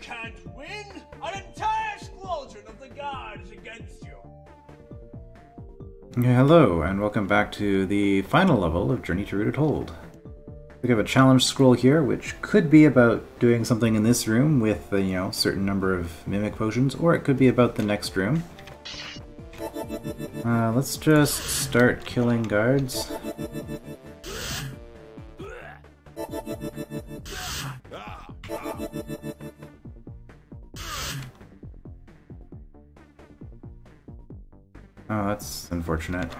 can't win! An entire squadron of the guard is against you! Hello, and welcome back to the final level of Journey to Rooted Hold. We have a challenge scroll here, which could be about doing something in this room with a certain number of mimic potions, or it could be about the next room. Let's just start killing guards. Oh, that's unfortunate.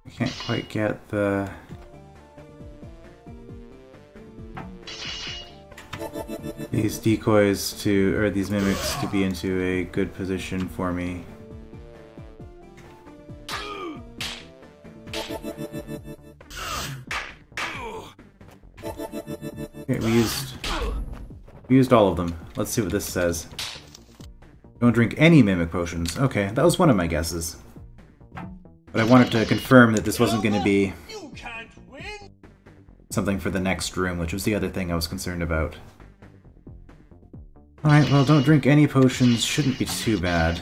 I can't quite get these decoys to, or these mimics to be into a good position for me. Okay, we used all of them. Let's see what this says. Don't drink any mimic potions. Okay, that was one of my guesses. But I wanted to confirm that this wasn't going to be something for the next room, which was the other thing I was concerned about. Alright, well, don't drink any potions. Shouldn't be too bad.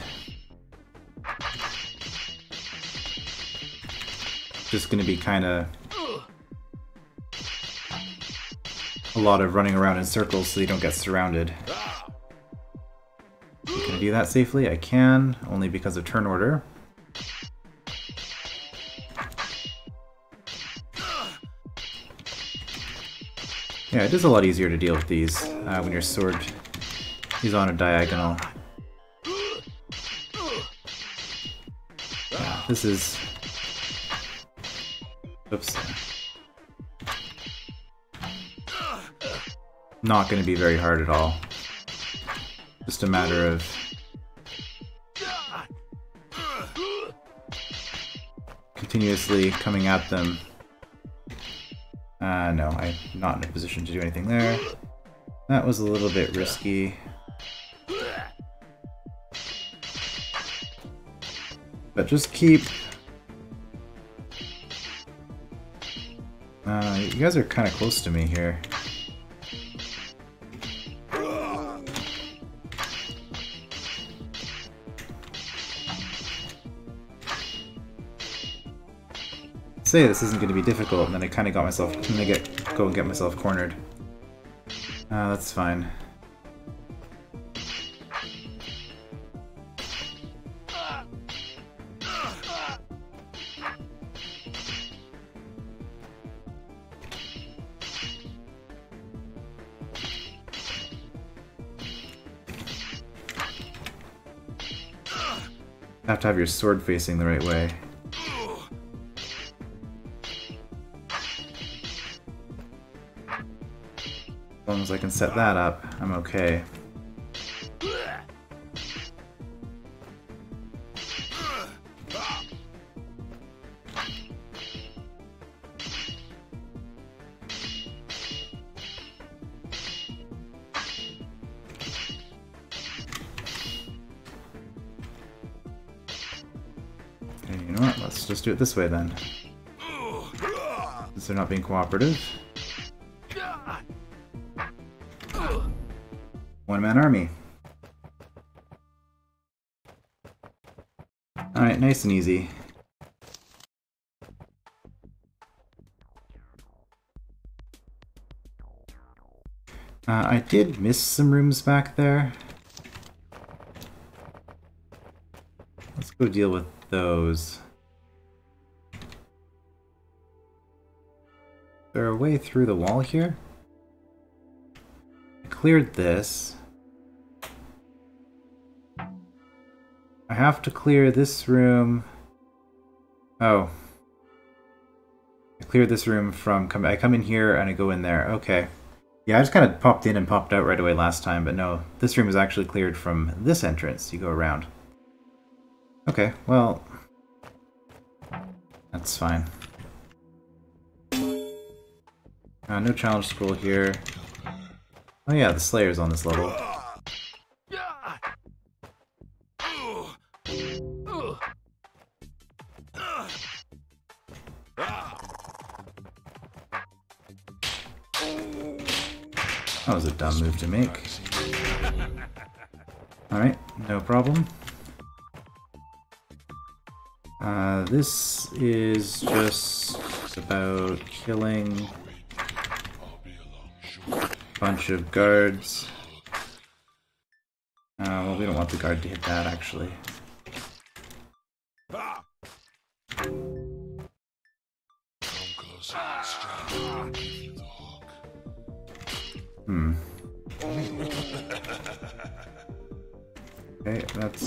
Just going to be kind of a lot of running around in circles so you don't get surrounded. Can I do that safely? I can, only because of turn order. Yeah, it is a lot easier to deal with these when your sword is on a diagonal. Yeah, this is... Oops. Not going to be very hard at all. Just a matter of continuously coming at them. No, I'm not in a position to do anything there. That was a little bit risky. But just keep... you guys are kind of close to me here. Say this isn't going to be difficult, and then I kind of got myself, I'm going to go and get myself cornered. That's fine. You have to have your sword facing the right way. As long as I can set that up, I'm okay. Okay, you know what? Let's just do it this way then. Since they're not being cooperative. One-man army. Alright, nice and easy. I did miss some rooms back there. Let's go deal with those. Is there a way through the wall here? I cleared this. have to clear this room. Oh. I cleared this room from... I come in here and I go in there. Okay. Yeah, I just kind of popped in and popped out right away last time, but no. This room is actually cleared from this entrance. You go around. Okay, well... that's fine. No challenge scroll here. Oh yeah, the Slayer's on this level. That was a dumb move to make. Alright, no problem. This is just about killing a bunch of guards. Well, we don't want the guard to hit that, actually. Okay, that's...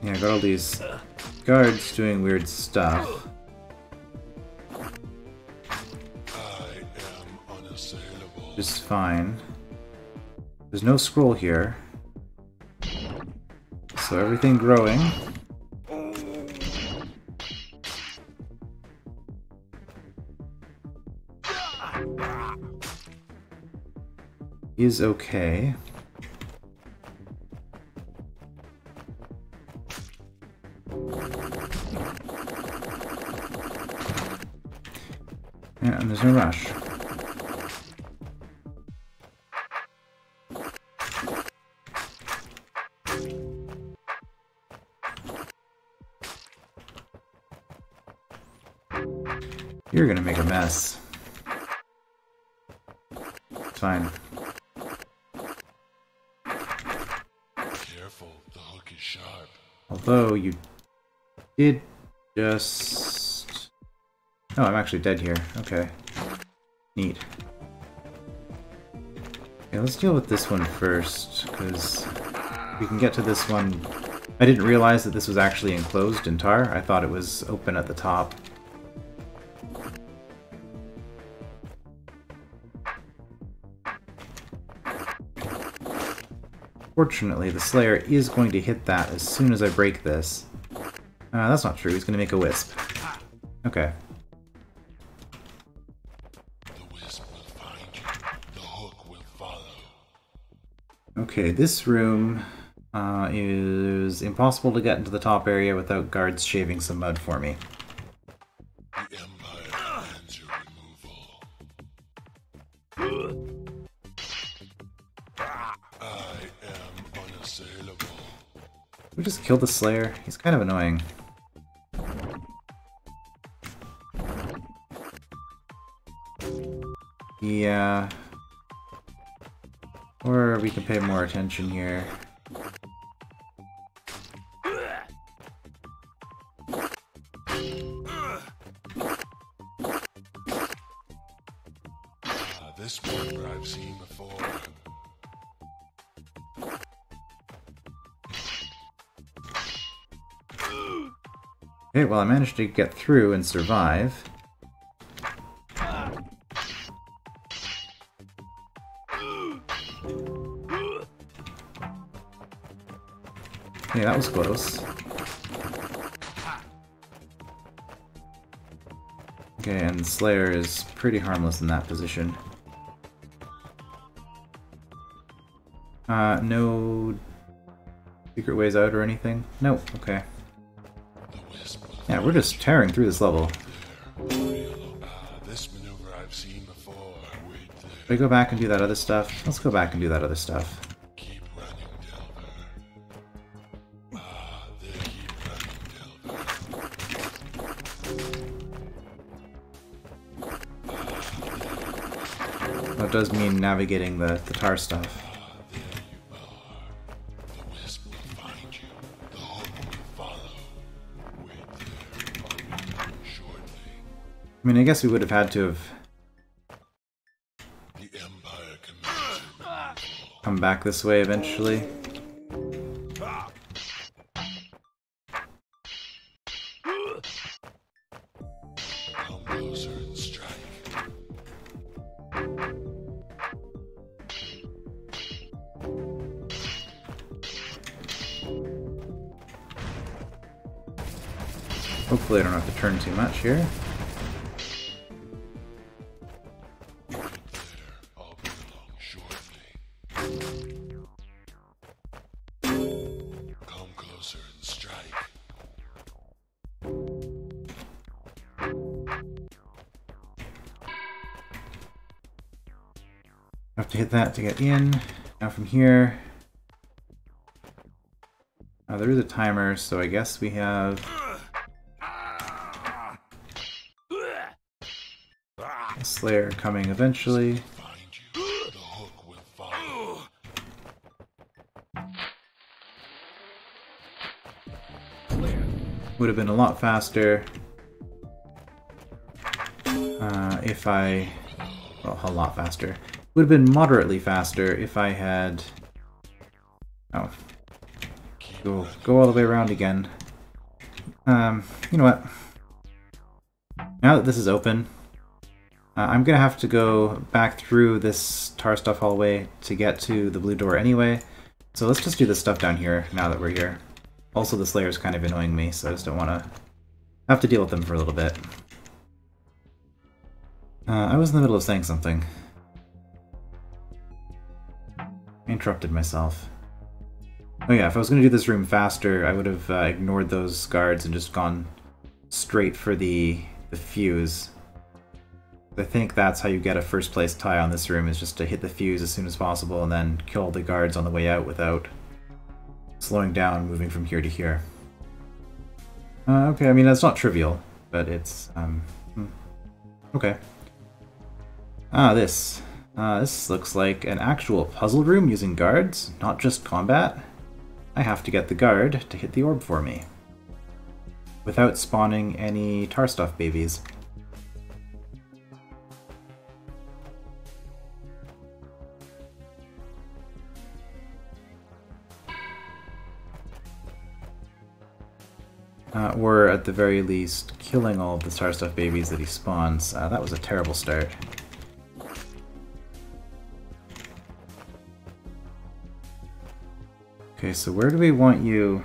yeah, I got all these guards doing weird stuff. Just fine. There's no scroll here. So everything growing. Is okay. Yeah, and there's no rush. You're gonna make a mess. It's fine. Careful, the hook is sharp. Although you did just... oh, I'm actually dead here. Okay. Neat. Okay, let's deal with this one first, because we can get to this one. I didn't realize that this was actually enclosed in tar. I thought it was open at the top. Fortunately, the Slayer is going to hit that as soon as I break this. That's not true. He's going to make a wisp. Okay. The wisp will find you. The hook will follow. Okay, this room is impossible to get into the top area without guards shaving some mud for me. The Empire demands your removal. I am unassailable. We just killed the Slayer. He's kind of annoying. Yeah. Or we can pay more attention here. This one I've seen before. Okay, well I managed to get through and survive. Okay, that was close. Okay, and Slayer is pretty harmless in that position. No secret ways out or anything? Nope, okay. Yeah, we're just tearing through this level. This maneuver I've seen before. Should I go back and do that other stuff? Let's go back and do that other stuff. Keep running, Delver. They keep running, Delver. That does mean navigating the tar stuff. There you are. The wisp will find you. The hook will follow. Wait there. I'll be coming shortly. I mean, I guess we would have had to have The Empire commands your removal. come back this way eventually. Come closer and strike. Hopefully I don't have to turn too much here. There, I'll be along shortly. Come closer and strike. Have to hit that to get in. Now from here... there is a timer, so I guess we have... a Slayer coming eventually. Find you, the hook will follow. Would have been a lot faster if I... well, a lot faster. Would have been moderately faster if I had... oh. Go all the way around again. You know what? Now that this is open, I'm gonna have to go back through this tar stuff hallway to get to the blue door anyway. So let's just do this stuff down here now that we're here. Also, the Slayer's kind of annoying me, so I just don't want to have to deal with them for a little bit. I was in the middle of saying something. I interrupted myself. Oh yeah, if I was going to do this room faster, I would have ignored those guards and just gone straight for the fuse. I think that's how you get a first place tie on this room, is just to hit the fuse as soon as possible and then kill all the guards on the way out without slowing down, moving from here to here. Okay, I mean, that's not trivial, but it's... okay. This. This looks like an actual puzzle room using guards, not just combat. I have to get the guard to hit the orb for me, without spawning any tar stuff babies. Or at the very least, killing all of the tar stuff babies that he spawns. That was a terrible start. Okay, so where do we want you?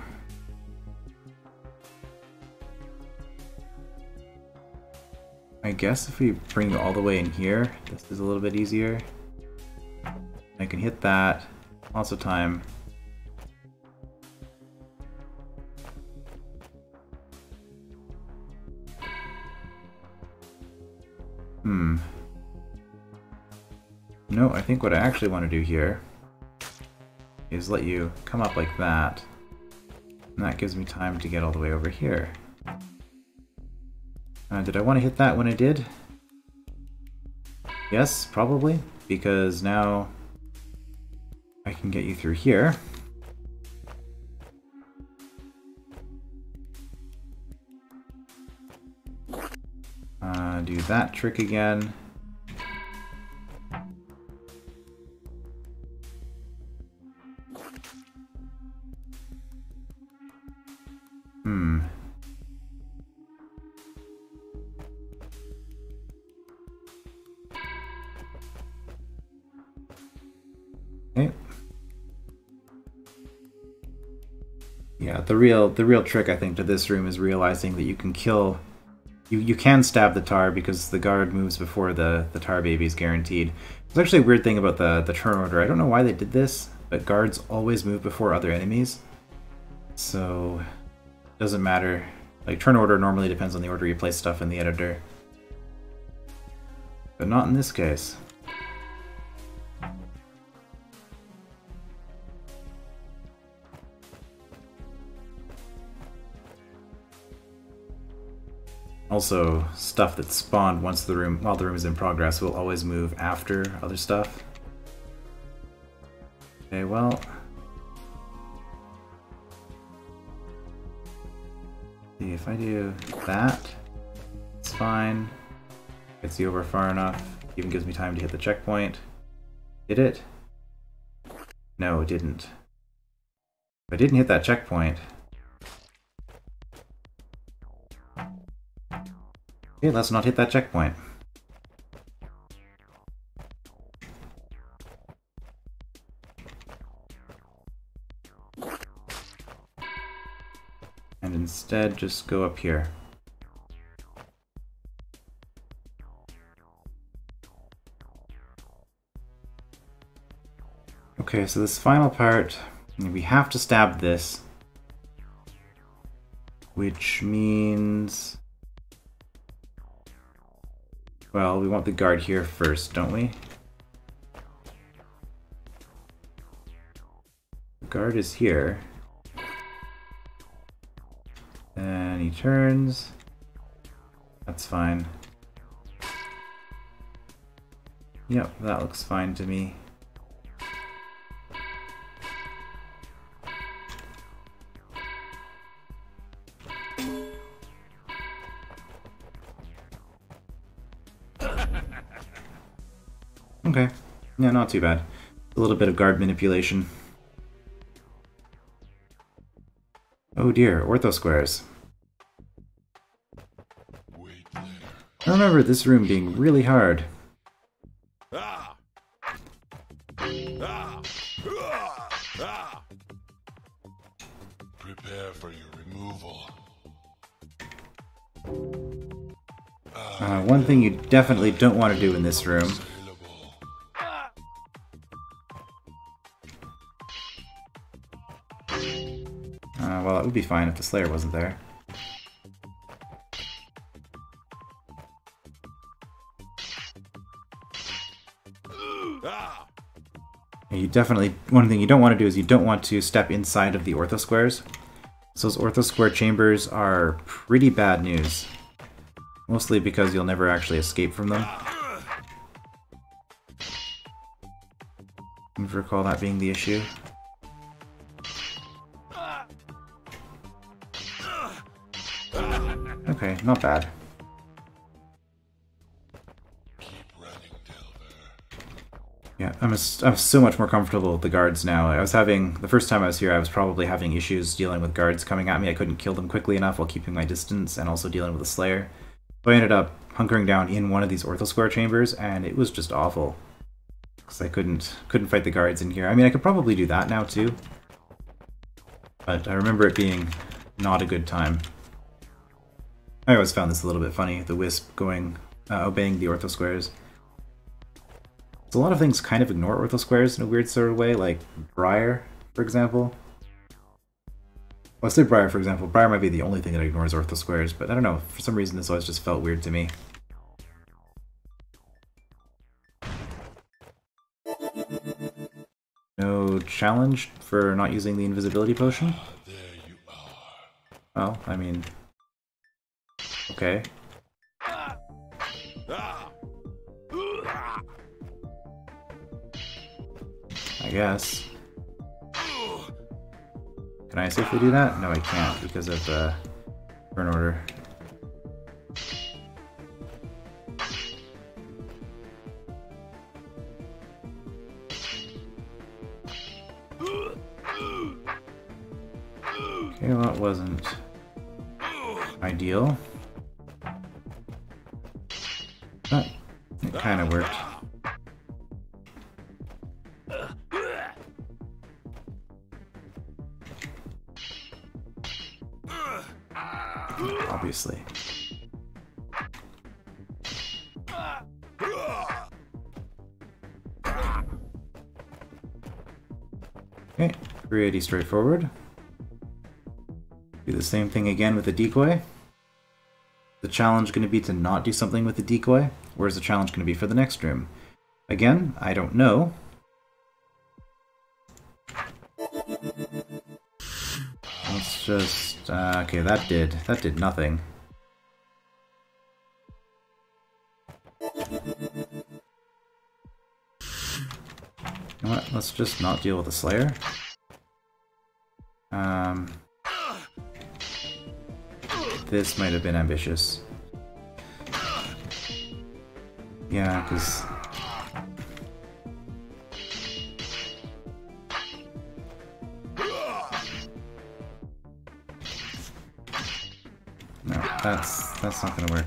I guess if we bring you all the way in here, this is a little bit easier. I can hit that. Lots of time. No, I think what I actually want to do here is let you come up like that. And that gives me time to get all the way over here. Did I want to hit that when I did? Yes, probably, because now I can get you through here. Do that trick again. Okay. Yeah, the real trick, I think, to this room is realizing that you can kill... You can stab the tar because the guard moves before the tar baby is guaranteed. There's actually a weird thing about the turn order. I don't know why they did this, but guards always move before other enemies. So, doesn't matter. Like, turn order normally depends on the order you place stuff in the editor. But not in this case. Also, stuff that's spawned while the room is in progress will always move after other stuff. Okay, well... see, if I do that, it's fine. Gets you over far enough. Even gives me time to hit the checkpoint. Did it? No, it didn't. If I didn't hit that checkpoint... Okay, let's not hit that checkpoint. And instead, just go up here. Okay, so this final part, we have to stab this. Which means... Well, we want the guard here first, don't we? The guard is here. And he turns. That's fine. Yep, that looks fine to me. Okay. Yeah, not too bad. A little bit of guard manipulation. Oh dear, ortho squares. I remember this room being really hard. Prepare for your removal. One thing you definitely don't want to do in this room. Well, it would be fine if the Slayer wasn't there. You definitely, one thing you don't want to do is you don't want to step inside of the ortho squares. So those ortho square chambers are pretty bad news. Mostly because you'll never actually escape from them. I recall that being the issue. Okay, not bad. Yeah, I'm so much more comfortable with the guards now. I was having, the first time I was here, I was probably having issues dealing with guards coming at me. I couldn't kill them quickly enough while keeping my distance, and also dealing with the Slayer. So I ended up hunkering down in one of these ortho square chambers, and it was just awful. Because I couldn't fight the guards in here. I mean, I could probably do that now too. But I remember it being not a good time. I always found this a little bit funny, the Wisp going, obeying the ortho squares. So a lot of things kind of ignore ortho squares in a weird sort of way, like Briar, for example. Well, I say Briar, for example. Briar might be the only thing that ignores ortho squares, but I don't know, for some reason this always just felt weird to me. No challenge for not using the invisibility potion? There you are. Well, I mean... Okay. I guess. Can I safely do that? No, I can't because of the burn order. Okay, well, that wasn't ideal. But it kind of worked. Obviously. Okay, pretty straightforward. Do the same thing again with the decoy. The challenge going to be to not do something with the decoy? Where's the challenge going to be for the next room? Again, I don't know. Let's just... okay, that did nothing. You know what? Let's just not deal with the Slayer. This might have been ambitious. Yeah, because... No, that's not gonna work.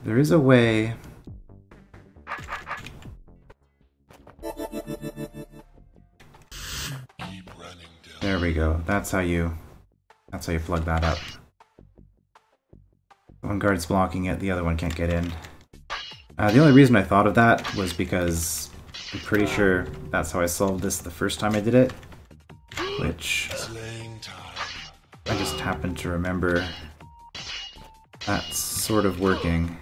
There is a way... There we go. That's how you plug that up. One guard's blocking it, the other one can't get in. The only reason I thought of that was because I'm pretty sure that's how I solved this the first time I did it, which I just happened to remember that's sort of working.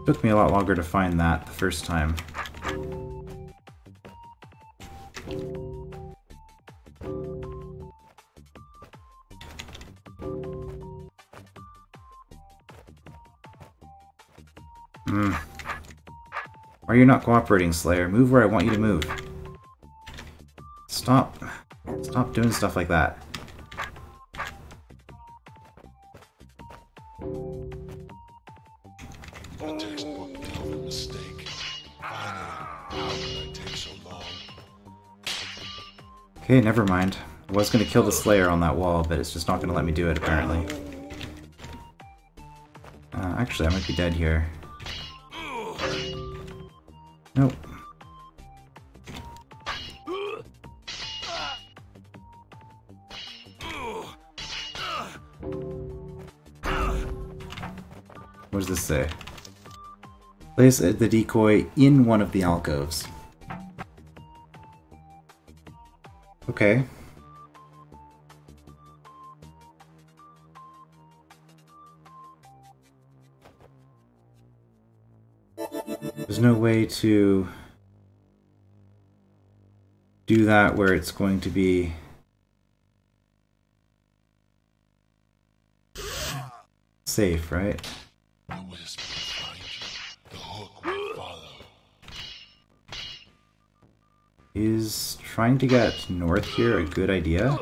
Took me a lot longer to find that the first time. Why are you not cooperating, Slayer? Move where I want you to move. Stop doing stuff like that. A textbook Delvin mistake. Finally, how did I take so long? Okay, never mind. I was gonna kill the Slayer on that wall, but it's just not gonna let me do it, apparently. Actually, I might be dead here. Nope. What does this say? Place the decoy in one of the alcoves. Okay. There's no way to do that where it's going to be safe, right? The wisp will find you. The hook will follow. Is trying to get north here a good idea?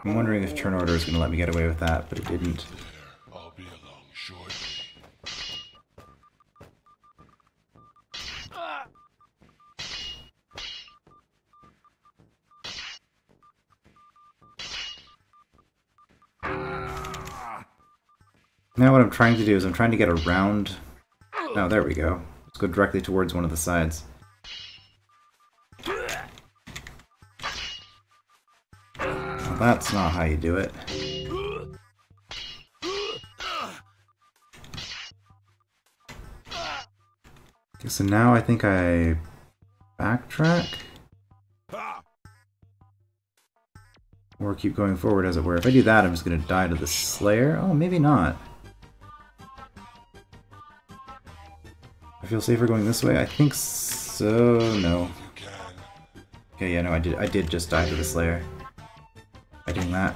I'm wondering if turn order is going to let me get away with that, but it didn't. There, I'll be along shortly. Now what I'm trying to do is I'm trying to get around... Oh, there we go. Let's go directly towards one of the sides. Well, that's not how you do it. Okay, so now I think I backtrack? Or keep going forward, as it were. If I do that, I'm just going to die to the Slayer? Oh, maybe not. I feel safer going this way? I think so. No. Okay, yeah, no, I did just die to the Slayer. By doing that.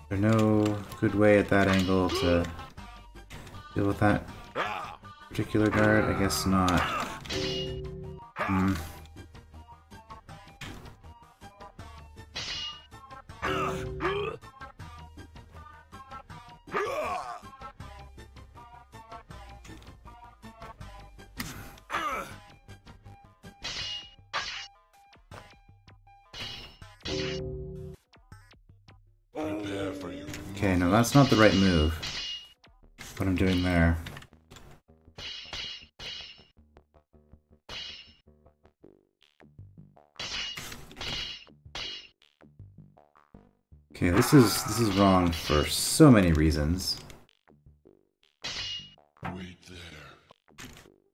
There's no good way at that angle to deal with that particular guard? I guess not. Okay, no, that's not the right move. What I'm doing there. Okay, this is wrong for so many reasons. Wait there.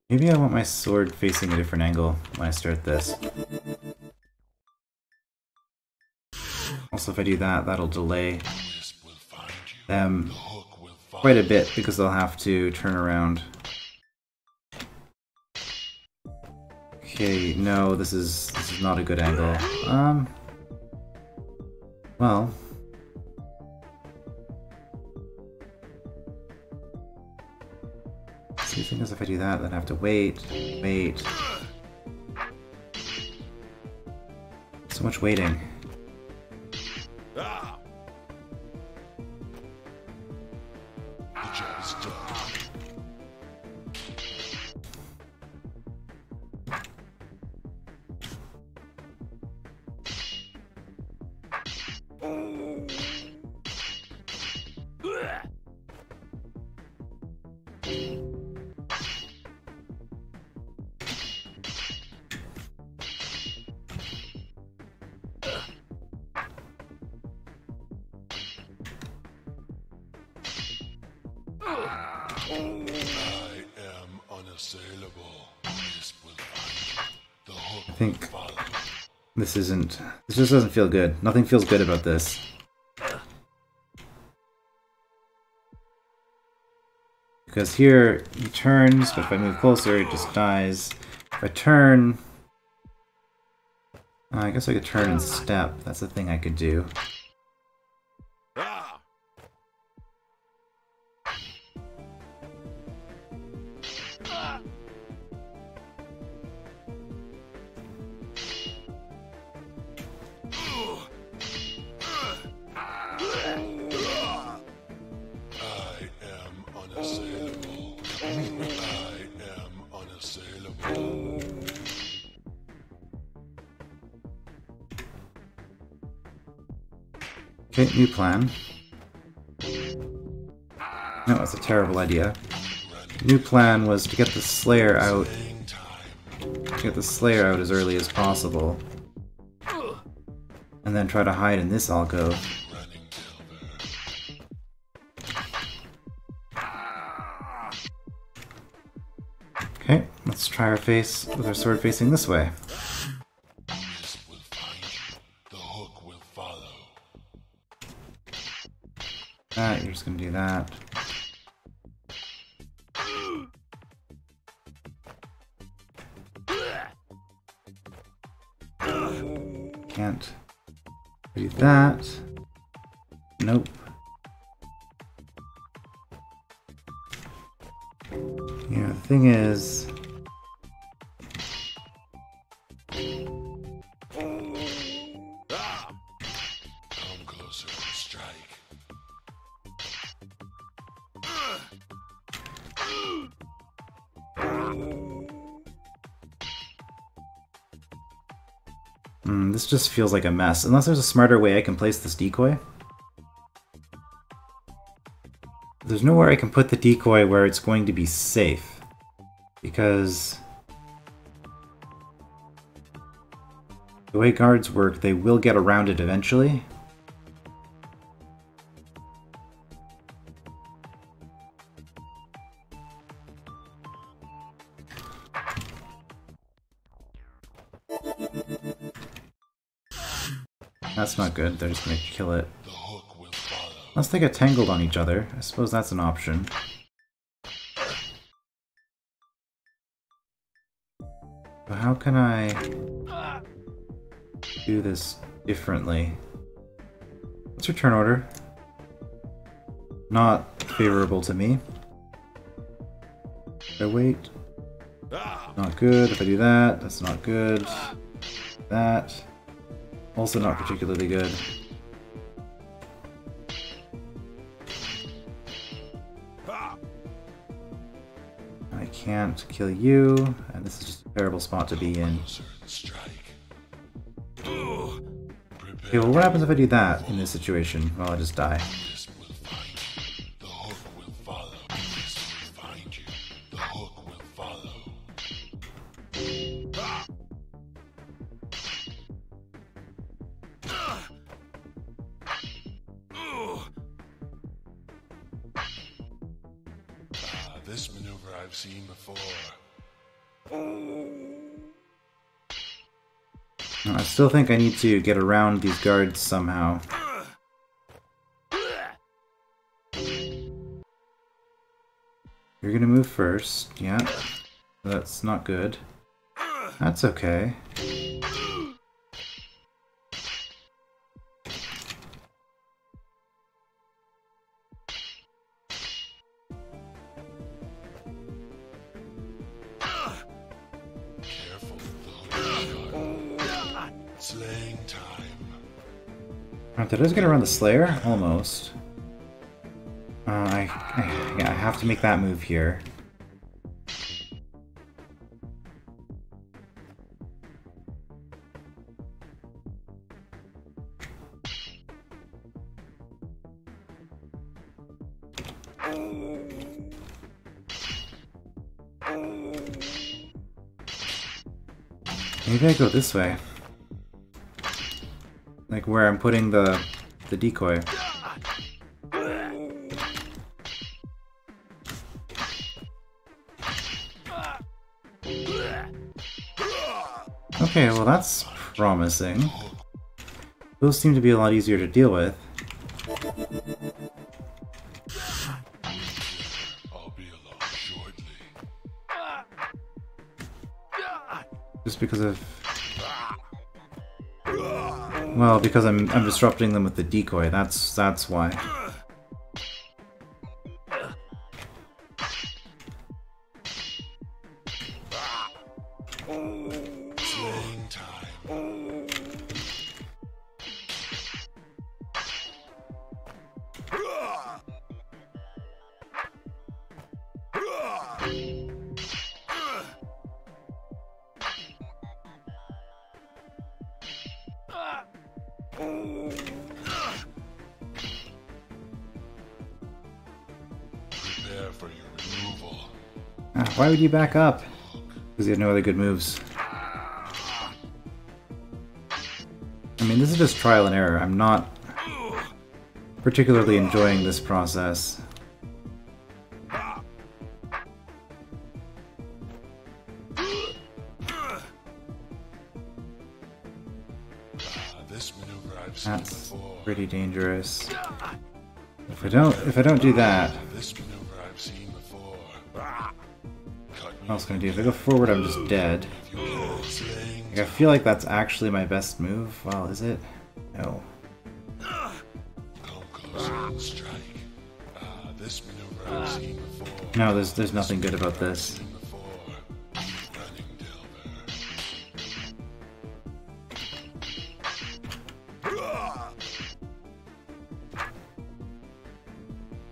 Maybe I want my sword facing a different angle when I start this. Also, if I do that, that'll delay them quite a bit because they'll have to turn around. Okay, no, this is not a good angle. Well. See, the thing is, if I do that, then I have to wait. So much waiting. I think this just doesn't feel good. Nothing feels good about this. Because here, he turns, but if I move closer, it just dies. If I turn... I guess I could turn and step. That's the thing I could do. Okay, new plan. No, that's a terrible idea. New plan was to get the Slayer out. Get the Slayer out as early as possible. And then try to hide in this alcove. Okay, let's try our face with our sword facing this way. You're just gonna do that. Can't do that. Nope. Yeah, the thing is... this just feels like a mess. Unless there's a smarter way I can place this decoy. There's nowhere I can put the decoy where it's going to be safe. Because... the way guards work, they will get around it eventually. That's not good, they're just gonna kill it. Unless they get tangled on each other, I suppose that's an option. But how can I do this differently? What's your turn order? Not favorable to me. If I wait. Not good. If I do that, that's not good. That. Also not particularly good. I can't kill you, and this is just a terrible spot to be in. Okay, well what happens if I do that in this situation? Well, I just die. This maneuver I've seen before. I still think I need to get around these guards somehow. You're gonna move first. Yeah. That's not good. That's okay. Careful, the hook is sharp. Slaying time. Alright, that is gonna run the Slayer? Almost. Yeah, I have to make that move here. Maybe I go this way. Like where I'm putting the decoy. Okay, well that's promising. Those seem to be a lot easier to deal with. I'll be along shortly. Just because of... Well, because I'm disrupting them with the decoy, that's why. Slaying time. Prepare for your removal. Why would you back up? Because you have no other good moves. I mean, this is just trial and error. I'm not particularly enjoying this process. This maneuver I've seen That's before. pretty dangerous. If I don't do that, This maneuver I've seen before. Cut me what else can I do? If I go forward, I'm just dead. if you can. Slaying Like, I feel like that's actually my best move. Well, is it? No. come closer and strike. This maneuver I've seen before. No, there's nothing good about this. Seen before. Keep running, Delver.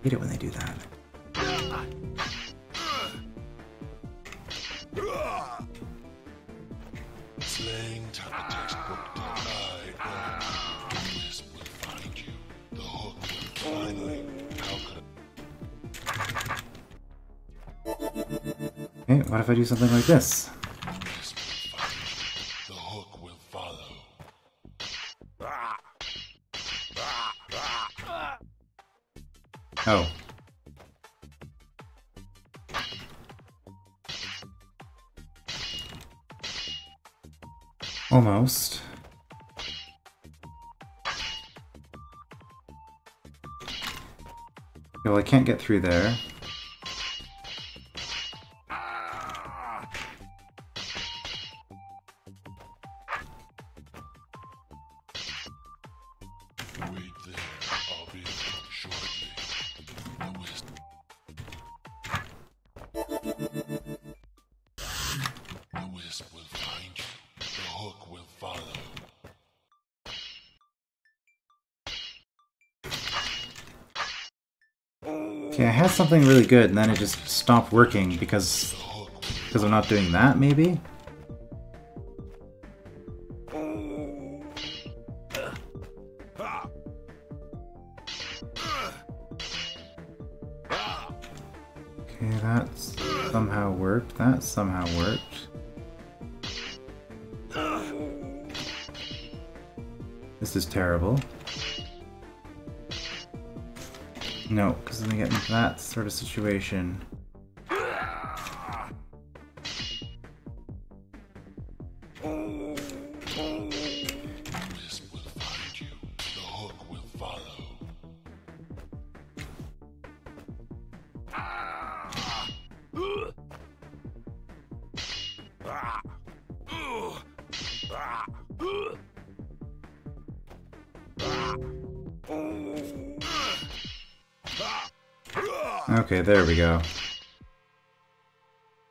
Hate it when they do that. Slaying time. A textbook this will find you. The hook will finally. How could Okay, what if I do something like this? this will find you? The hook will follow. Oh. Almost. Well, I can't get through there. Wait there. I'll be along shortly. The wisdom. The wisp will find you. The hook will follow. Okay, I had something really good and then it just stopped working because I'm not doing that, maybe? Okay, that somehow worked. That somehow worked. This is terrible. No, because then we get into that sort of situation. The wisp will find you. The hook will follow. Okay, there we go.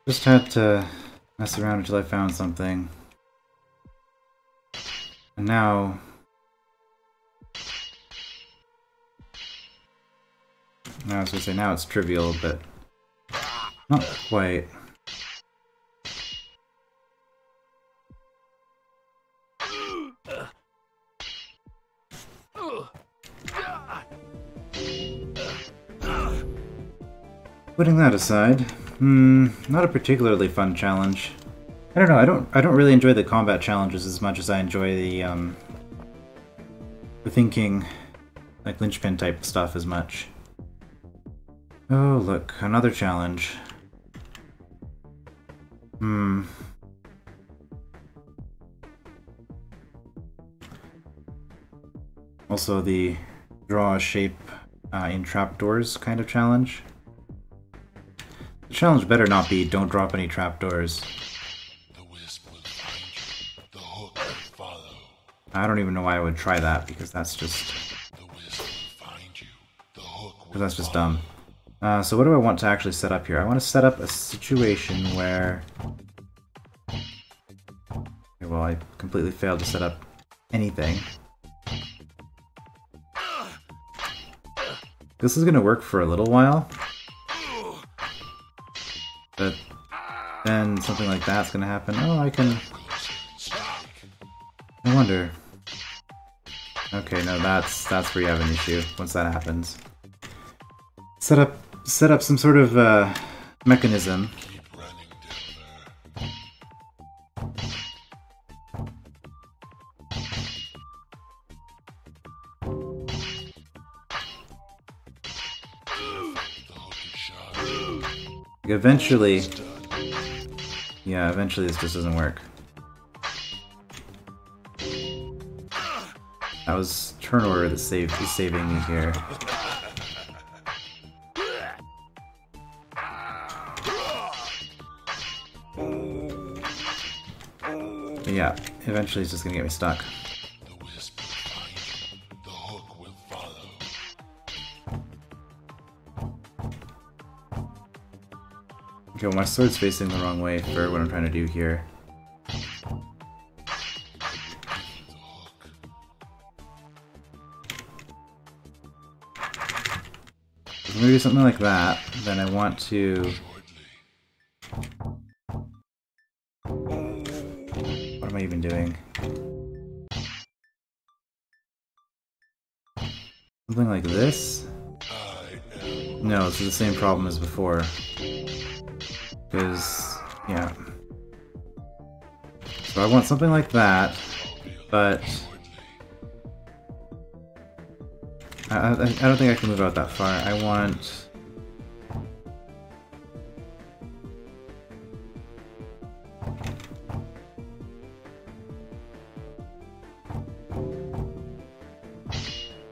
Just had to mess around until I found something. And now... I was gonna say now it's trivial, but not quite. Putting that aside, not a particularly fun challenge. I don't know, I don't really enjoy the combat challenges as much as I enjoy the thinking, like linchpin type stuff as much. Oh look, another challenge. Also the draw a shape in trapdoors kind of challenge. The challenge better not be don't drop any trapdoors. The wisp will find you. The hook will follow. I don't even know why I would try that, because that's just... The wisp will find you. The hook will that's just follow. dumb. So what do I want to actually set up here? I want to set up a situation where... Okay, well, I completely failed to set up anything. This is going to work for a little while. But then something like that's going to happen. Oh, I can... I wonder... Okay, no, that's where you have an issue once that happens. Set up some sort of mechanism. Keep running down there. The hook is sharp. Eventually... Yeah, eventually this just doesn't work. That was turn order that is saving me here. But yeah, eventually it's just gonna get me stuck. The wisp will find you. The hook will follow. Okay, well my sword's facing the wrong way for what I'm trying to do here. If I'm gonna do something like that, then I want to... What am I even doing? Something like this? No, this is the same problem as before. Because, yeah. So I want something like that, but... I don't think I can move out that far. I want...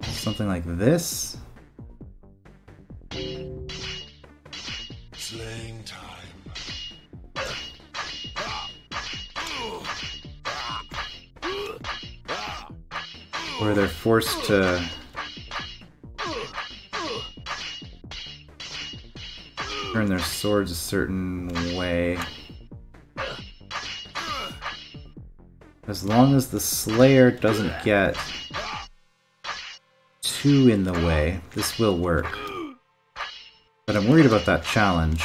something like this? Slaying time. Where they're forced to... turn their swords a certain way. As long as the Slayer doesn't get too in the way, this will work. But I'm worried about that challenge.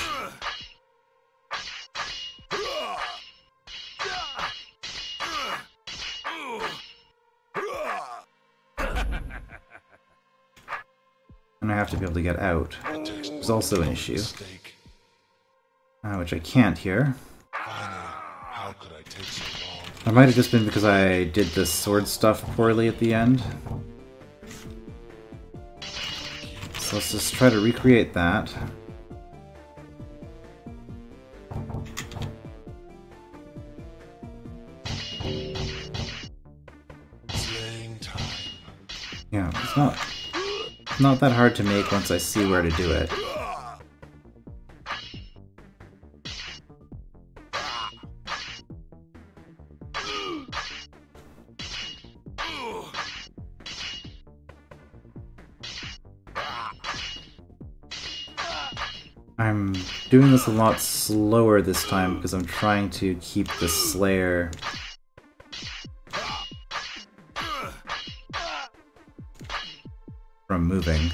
And I have to be able to get out. There's also an issue. Which I can't here. How could I take so long? That might have just been because I did the sword stuff poorly at the end. So let's just try to recreate that. Slaying time. Yeah, it's not that hard to make once I see where to do it. I'm doing this a lot slower this time because I'm trying to keep the Slayer from moving.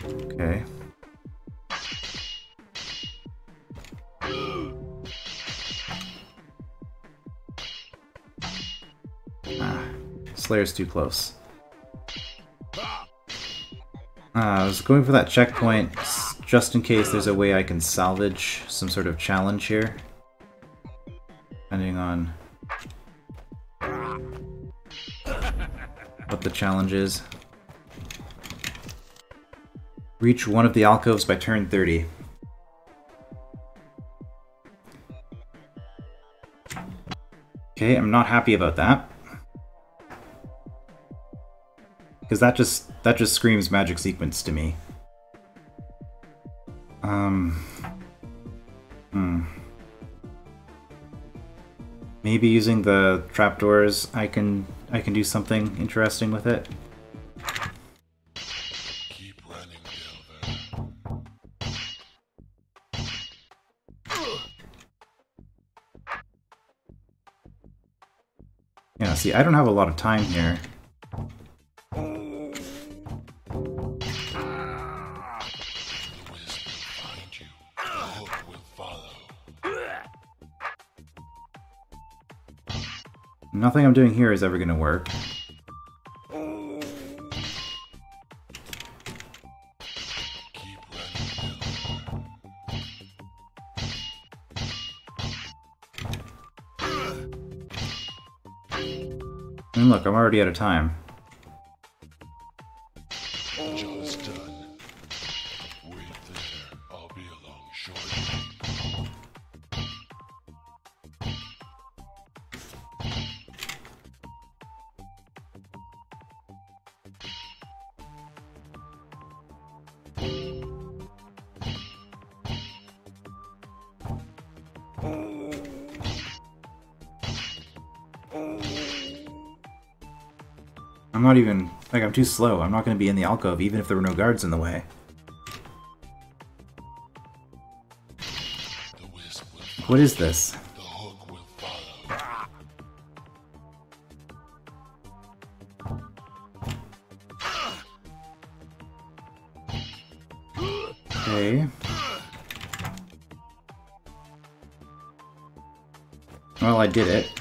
Okay. Slayer's too close. I was going for that checkpoint just in case there's a way I can salvage some sort of challenge here. Depending on what the challenge is. Reach one of the alcoves by turn 30. Okay, I'm not happy about that. Because that just screams magic sequence to me. Maybe using the trapdoors I can do something interesting with it. Keep running, Delver. Yeah, see, I don't have a lot of time here. Nothing I'm doing here is ever going to work. Keep running, And look, I'm already out of time. The job is done. Wait there. I'll be along shortly. I'm not even... like, I'm too slow. I'm not going to be in the alcove, even if there were no guards in the way. What is this? The hook will follow. Okay. Well, I did it.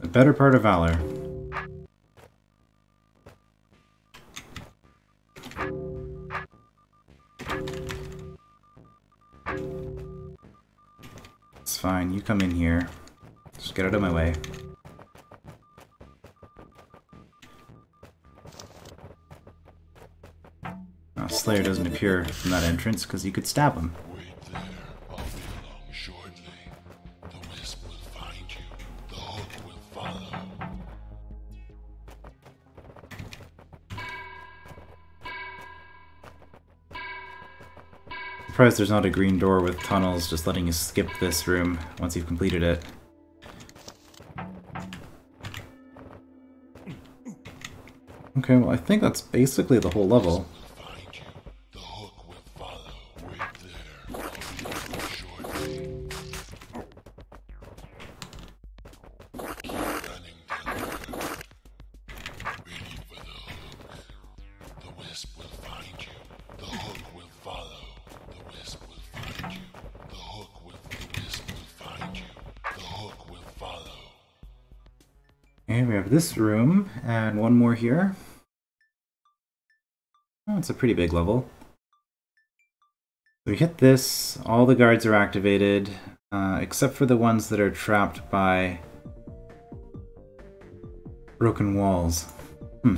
The better part of valor. It's fine, you come in here. Just get out of my way. Slayer doesn't appear from that entrance because you could stab him. Wait there. I'll be along shortly. The wisp will find you. The hook will follow. Surprised there's not a green door with tunnels just letting you skip this room once you've completed it. Okay, well I think that's basically the whole level. And we have this room, and one more here. Oh, it's a pretty big level. So we hit this, all the guards are activated, except for the ones that are trapped by broken walls. There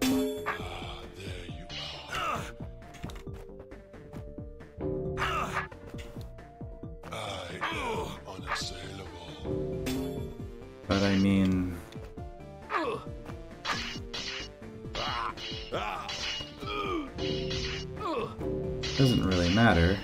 you are. But I mean... doesn't really matter.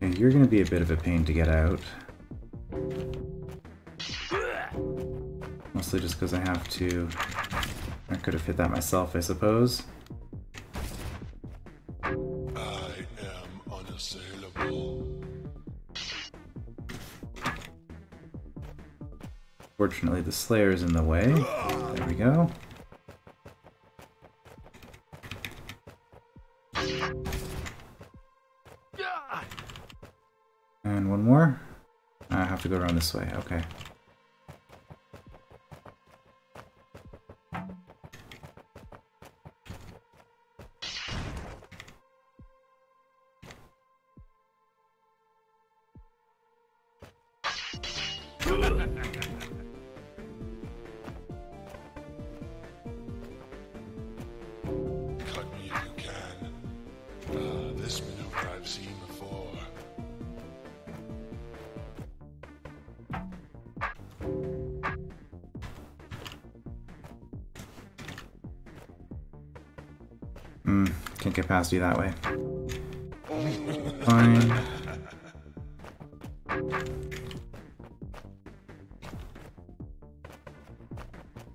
Okay, you're gonna be a bit of a pain to get out. Mostly just because I have to... I could have hit that myself, I suppose. I am unassailable. Fortunately, the Slayer's in the way. There we go. And one more. I have to go around this way. Okay. Cut me if you can. This maneuver I've seen before. Can't get past you that way. Fine.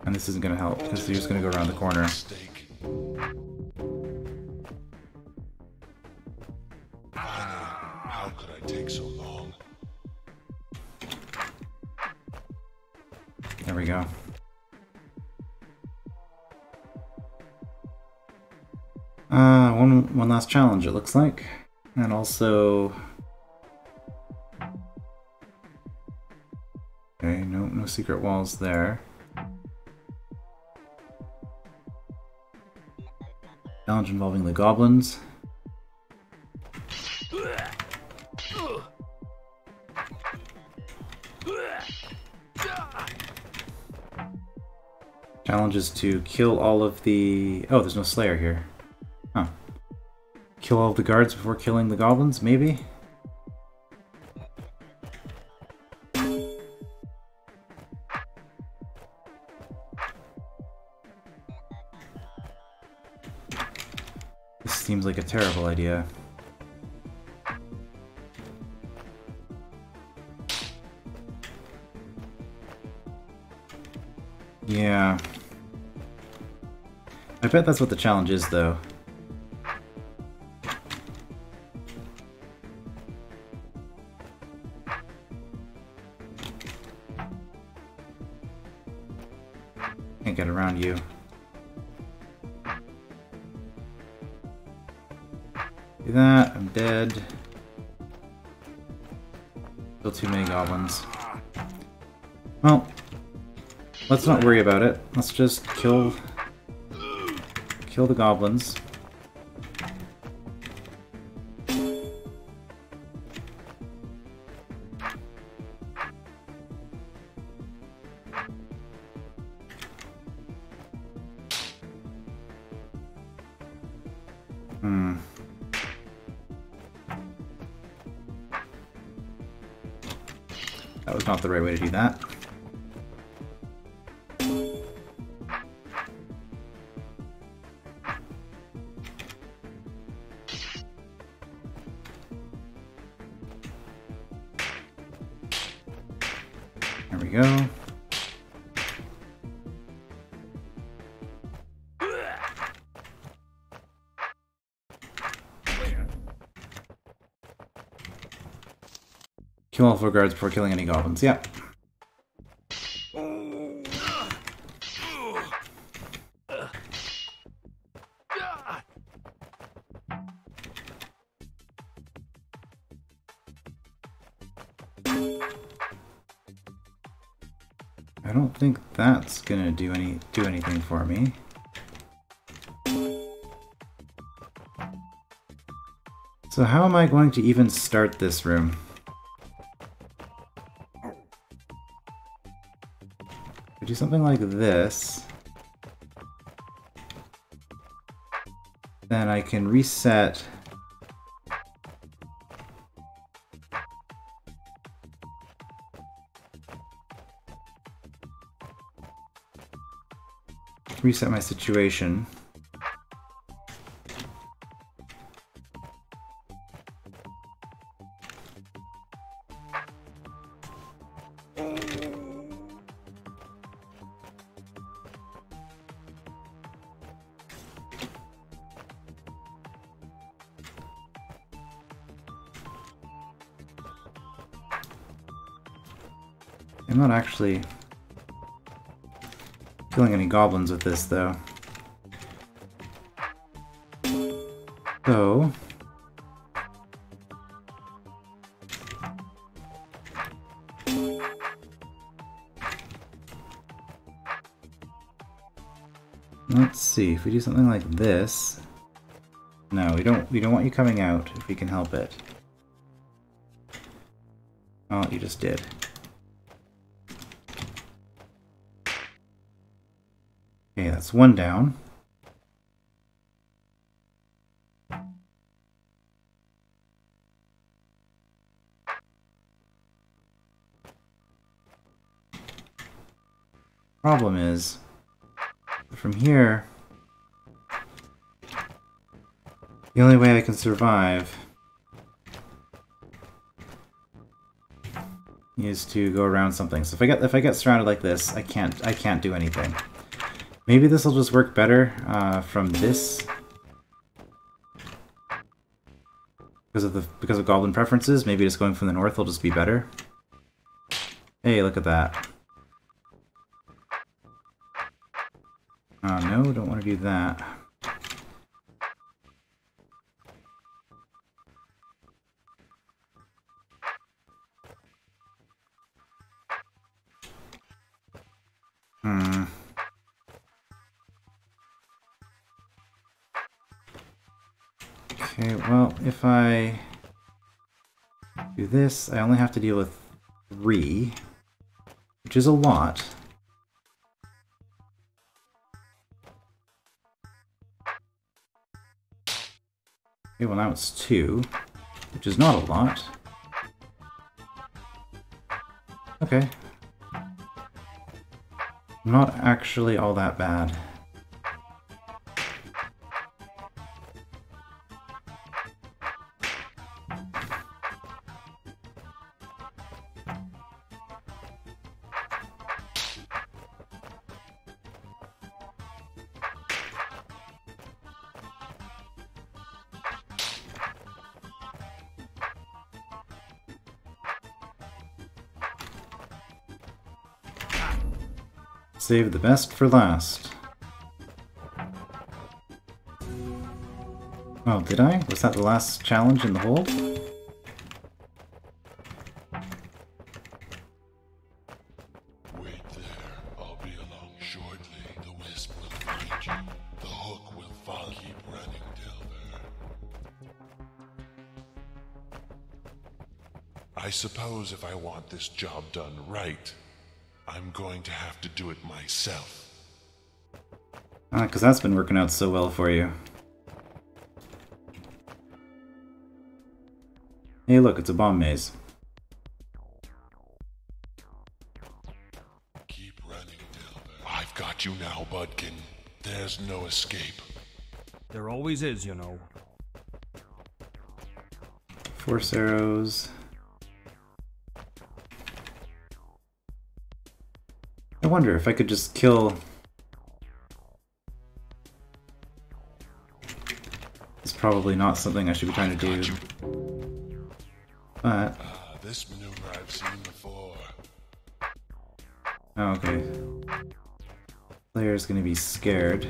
And this isn't gonna help, because you're just gonna go around the corner. Mistake. Finally, how could I take so long? There we go. One last challenge, it looks like. And also... okay, no secret walls there. Challenge involving the goblins. Challenge is to kill all of the... oh, there's no Slayer here. Huh. Kill all of the guards before killing the goblins, maybe? This seems like a terrible idea. Yeah. I bet that's what the challenge is, though. Can't get around you. Do that, I'm dead. Still too many goblins. Well, let's not worry about it. Let's just kill the goblins. That was not the right way to do that. There we go. Kill all 4 guards before killing any goblins. Yeah. I don't think that's gonna do anything for me. So how am I going to even start this room? I do something like this. then I can reset my situation. I'm not actually killing any goblins with this, though. So... let's see, if we do something like this... No, we don't want you coming out if we can help it. Oh, you just did. Okay, that's one down. Problem is, from here, the only way I can survive is to go around something. So if I get surrounded like this, I can't do anything. Maybe this will just work better from this because of goblin preferences. Maybe just going from the north will just be better. Hey, look at that. No, don't want to do that. Okay, well, if I do this, I only have to deal with 3, which is a lot. Okay, well now it's 2, which is not a lot. Okay. Not actually all that bad. Save the best for last. Oh, did I? Was that the last challenge in the hold? Wait there. I'll be along shortly. The wisp will find you. The hook will follow. Keep running, Delver. I suppose if I want this job done right, I'm going to have to do it myself. Because that's been working out so well for you. Hey, look, it's a bomb maze. Keep running, Delver. I've got you now, Budkin. There's no escape. There always is, you know. Force arrows. I wonder if I could just kill... It's probably not something I should be trying to do. But... this maneuver I've seen before. Oh, okay. Player's gonna be scared.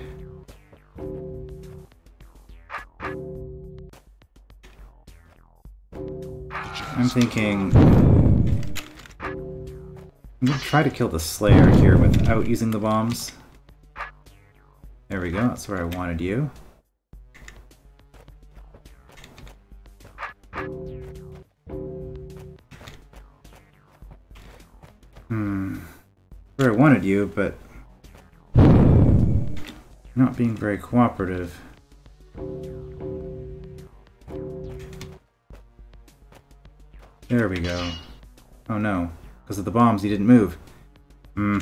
I'm thinking... I'm gonna try to kill the Slayer here without using the bombs. There we go, that's where I wanted you. Where I wanted you, but... you're not being very cooperative. There we go. Oh no. Because of the bombs, he didn't move. I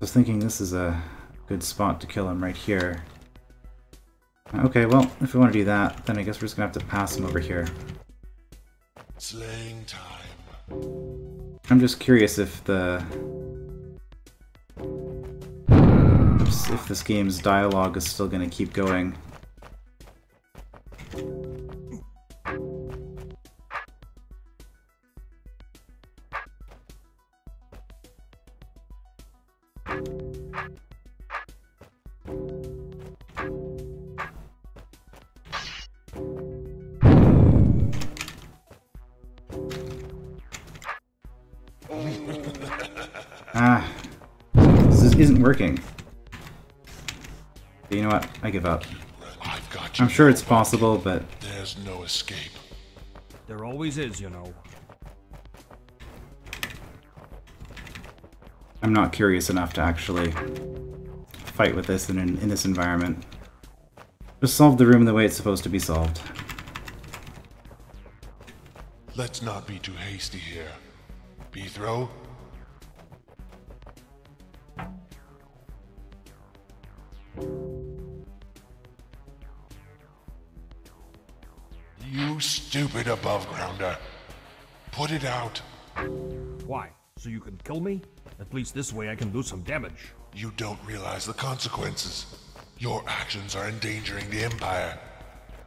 was thinking this is a good spot to kill him right here. Okay, well, if we want to do that, then I guess we're just going to have to pass him over here. Slaying time. I'm just curious if if this game's dialogue is still going to keep going. This isn't working. But you know what? I give up. I've got you. I'm sure it's possible, but There's no escape. There always is, you know. I'm not curious enough to actually fight with this in this environment. Just solve the room the way it's supposed to be solved. Let's not be too hasty here. Beethro? You stupid above-grounder. Put it out. Why? So you can kill me? At least this way I can do some damage. You don't realize the consequences. Your actions are endangering the Empire.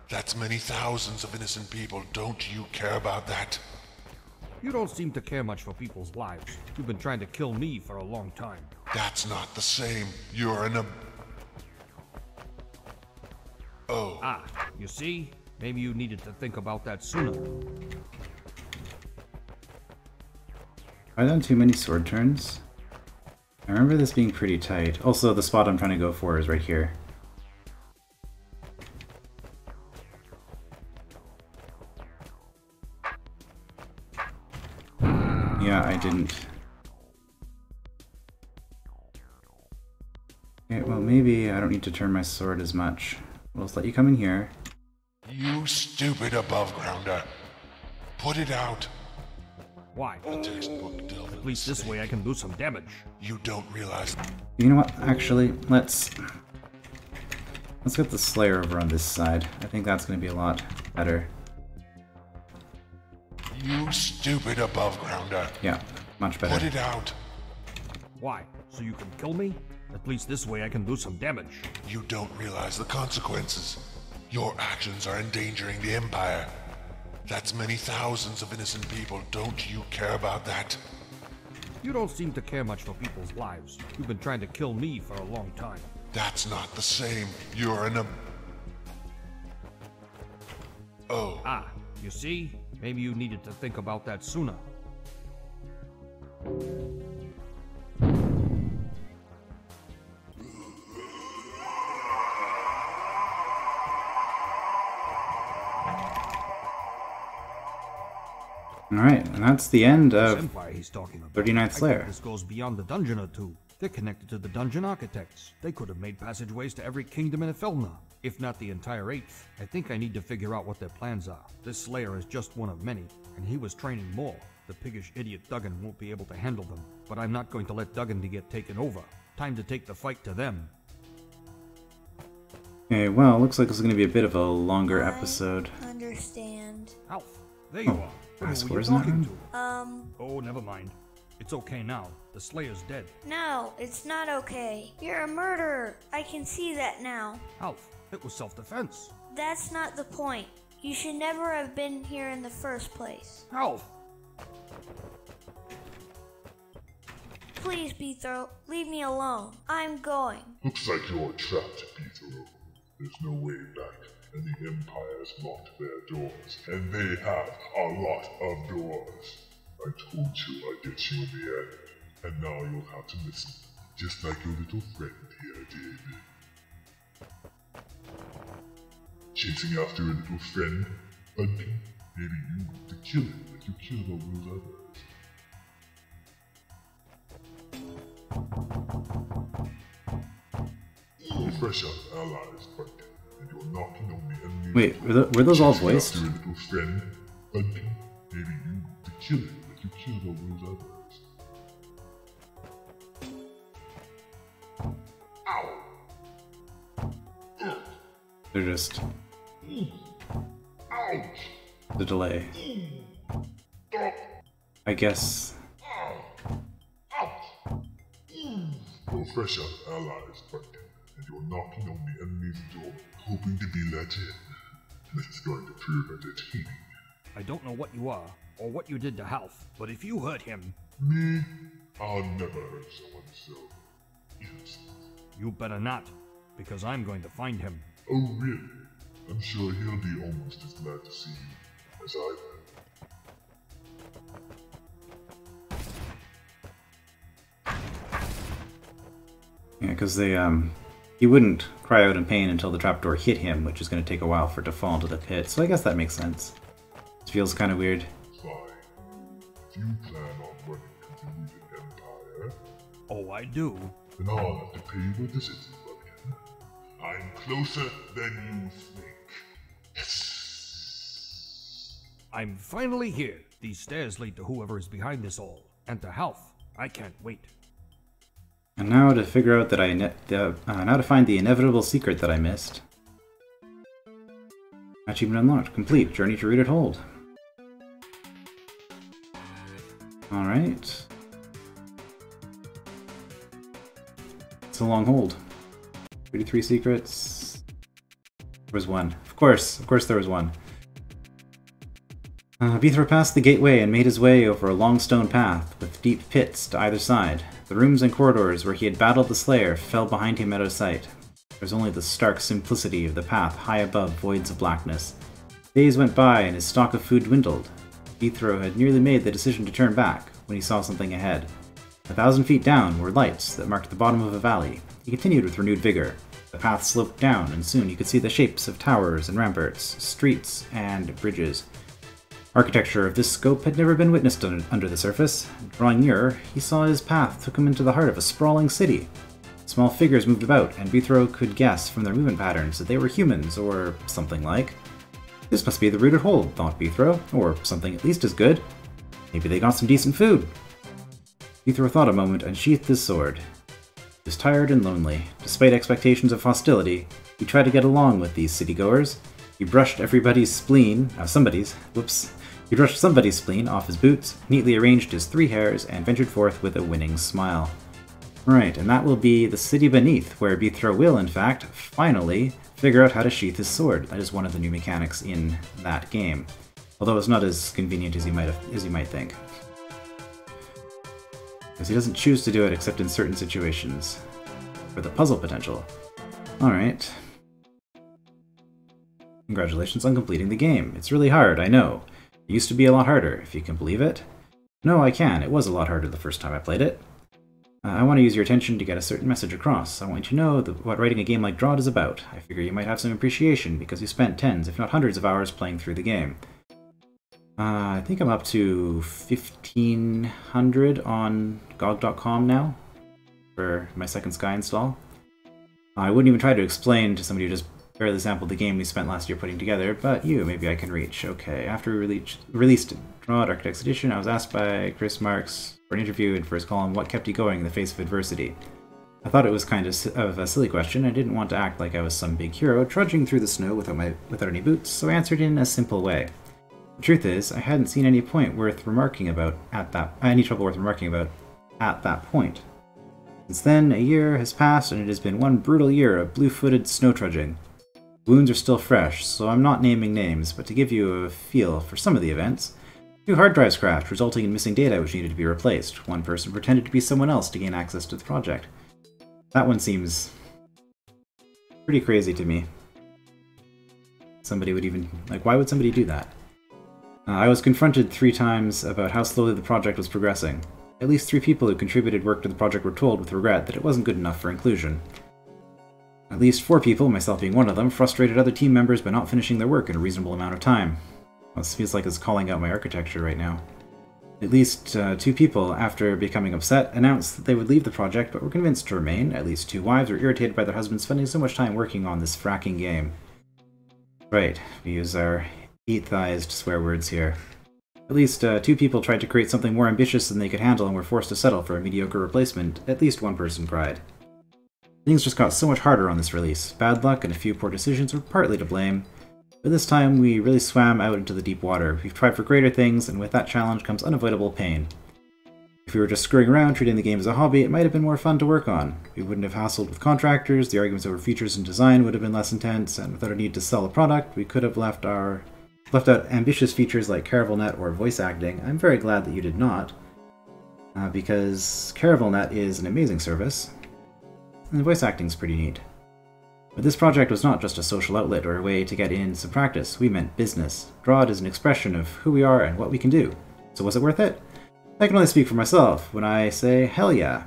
That's many thousands of innocent people. Don't you care about that? You don't seem to care much for people's lives. You've been trying to kill me for a long time. That's not the same. You're an Oh. Ah, you see? Maybe you needed to think about that sooner. Have I done too many sword turns? I remember this being pretty tight. Also, the spot I'm trying to go for is right here. Yeah, I didn't. Okay, well maybe I don't need to turn my sword as much. We'll just let you come in here. You stupid above-grounder. Put it out. Why? A textbook delve. At least this way I can do some damage. You don't realize. You know what? Actually, let's get the Slayer over on this side. I think that's going to be a lot better. You stupid above-grounder. Yeah, much better. Put it out. Why? So you can kill me? At least this way I can do some damage. You don't realize the consequences. Your actions are endangering the Empire. That's many thousands of innocent people. Don't you care about that? You don't seem to care much for people's lives. You've been trying to kill me for a long time. That's not the same. You're an Oh. Ah, you see? Maybe you needed to think about that sooner. Alright, and that's the end of Empire he's talking about. 39th I Slayer. think this goes beyond the dungeon or two. They're connected to the dungeon architects. They could have made passageways to every kingdom in Ephelna, if not the entire 8th. I think I need to figure out what their plans are. This Slayer is just one of many, and he was training more. The piggish idiot Duggan won't be able to handle them, but I'm not going to let Duggan get taken over. Time to take the fight to them. Okay, well, looks like this is going to be a bit of a longer episode. Understand. Alf, there you are. Who Asgore, were you isn't that talking him? to? Oh, never mind. It's okay now. The Slayer's dead. No, it's not okay. You're a murderer. I can see that now. Alf, it was self-defense. That's not the point. You should never have been here in the first place. Alf! Please, Beethro, leave me alone. I'm going. Looks like you're trapped, Beethro. There's no way back, and the Empire's locked their doors, and they have a lot of doors. I told you I'd get you in the end, and now you'll have to listen, just like your little friend here did. Chasing after your little friend, Budkin, maybe you want to kill him like you killed all those others. fresh out allies, but and you're knocking on the enemy's Wait, door. were those all Check out voiced? your little friend, Budkin. Maybe you to kill him like you killed all those others. Ow! They're just Ouch! the delay. I guess. You're fresh out allies, Budkin, and you're knocking on the enemy's door, hoping to be let in. This is going to prove entertaining. I don't know what you are, or what you did to Half, but if you hurt him, Me? I'll never hurt someone so innocent. you better not, because I'm going to find him. Oh, really? I'm sure he'll be almost as glad to see you as I am. Yeah, because he wouldn't cry out in pain until the trapdoor hit him, which is going to take a while for it to fall into the pit. So I guess that makes sense. It feels kind of weird. Fine. If you plan on running to the Mutant Empire, Oh, I do. then I'll have to pay you a visit, Budkin. I'm closer than you think. Yes! I'm finally here. These stairs lead to whoever is behind this all, and to Half. I can't wait. And now to figure out that now to find the inevitable secret that I missed. Achievement unlocked. Complete. Journey to Rooted Hold. Alright. It's a long hold. 33 secrets. There was one. Of course there was one. Beethro passed the gateway and made his way over a long stone path with deep pits to either side. The rooms and corridors where he had battled the Slayer fell behind him out of sight. There was only the stark simplicity of the path high above voids of blackness. Days went by and his stock of food dwindled. Beethro had nearly made the decision to turn back when he saw something ahead. 1,000 feet down were lights that marked the bottom of a valley. He continued with renewed vigor. The path sloped down, and soon he could see the shapes of towers and ramparts, streets and bridges. Architecture of this scope had never been witnessed under the surface. Drawing nearer, he saw his path took him into the heart of a sprawling city. Small figures moved about, and Beethro could guess from their movement patterns that they were humans, or something like. This must be the Rooted Hold, thought Beethro, or something at least as good. Maybe they got some decent food. Beethro thought a moment and sheathed his sword. He was tired and lonely. Despite expectations of hostility, he tried to get along with these citygoers. He brushed somebody's spleen off his boots, neatly arranged his 3 hairs, and ventured forth with a winning smile. Right, and that will be the city beneath, where Beethro will, in fact, finally figure out how to sheath his sword. That is one of the new mechanics in that game, although it's not as convenient as you might think. Because he doesn't choose to do it except in certain situations. For the puzzle potential. Alright. Congratulations on completing the game. It's really hard, I know. It used to be a lot harder, if you can believe it. No, I can. It was a lot harder the first time I played it. I want to use your attention to get a certain message across. I want you to know what writing a game like DROD is about. I figure you might have some appreciation because you spent tens, if not hundreds of hours playing through the game. I think I'm up to 1,500 on GOG.com now for my second Sky install. I wouldn't even try to explain to somebody who just barely sampled the game we spent last year putting together, but maybe I can reach. Okay, after we released DROD Architect's Edition, I was asked by Chris Marks for an interview and for his column, "What kept you going in the face of adversity?" I thought it was kind of a silly question. I didn't want to act like I was some big hero trudging through the snow without any boots, so I answered in a simple way. The truth is, I hadn't seen any trouble worth remarking about at that point. Since then, a year has passed, and it has been one brutal year of blue-footed snow trudging. Wounds are still fresh, so I'm not naming names, but to give you a feel for some of the events, 2 hard drives crashed, resulting in missing data which needed to be replaced. One person pretended to be someone else to gain access to the project. That one seems pretty crazy to me. Somebody would even... why would somebody do that? I was confronted 3 times about how slowly the project was progressing. At least 3 people who contributed work to the project were told with regret that it wasn't good enough for inclusion. At least 4 people, myself being one of them, frustrated other team members by not finishing their work in a reasonable amount of time. Well, this feels like it's calling out my architecture right now. At least 2 people, after becoming upset, announced that they would leave the project but were convinced to remain. At least 2 wives were irritated by their husbands spending so much time working on this fracking game. Right, we use our 8-thized swear words here. At least 2 people tried to create something more ambitious than they could handle and were forced to settle for a mediocre replacement. At least 1 person cried. Things just got so much harder on this release. Bad luck and a few poor decisions were partly to blame. But this time we really swam out into the deep water. We've tried for greater things, and with that challenge comes unavoidable pain. If we were just screwing around treating the game as a hobby, it might have been more fun to work on. We wouldn't have hassled with contractors, the arguments over features and design would have been less intense, and without a need to sell a product, we could have left out ambitious features like CaravelNet or voice acting. I'm very glad that you did not, because CaravelNet is an amazing service, and voice acting's pretty neat. But this project was not just a social outlet or a way to get in some practice, we meant business. DROD is an expression of who we are and what we can do. So was it worth it? I can only speak for myself when I say, hell yeah.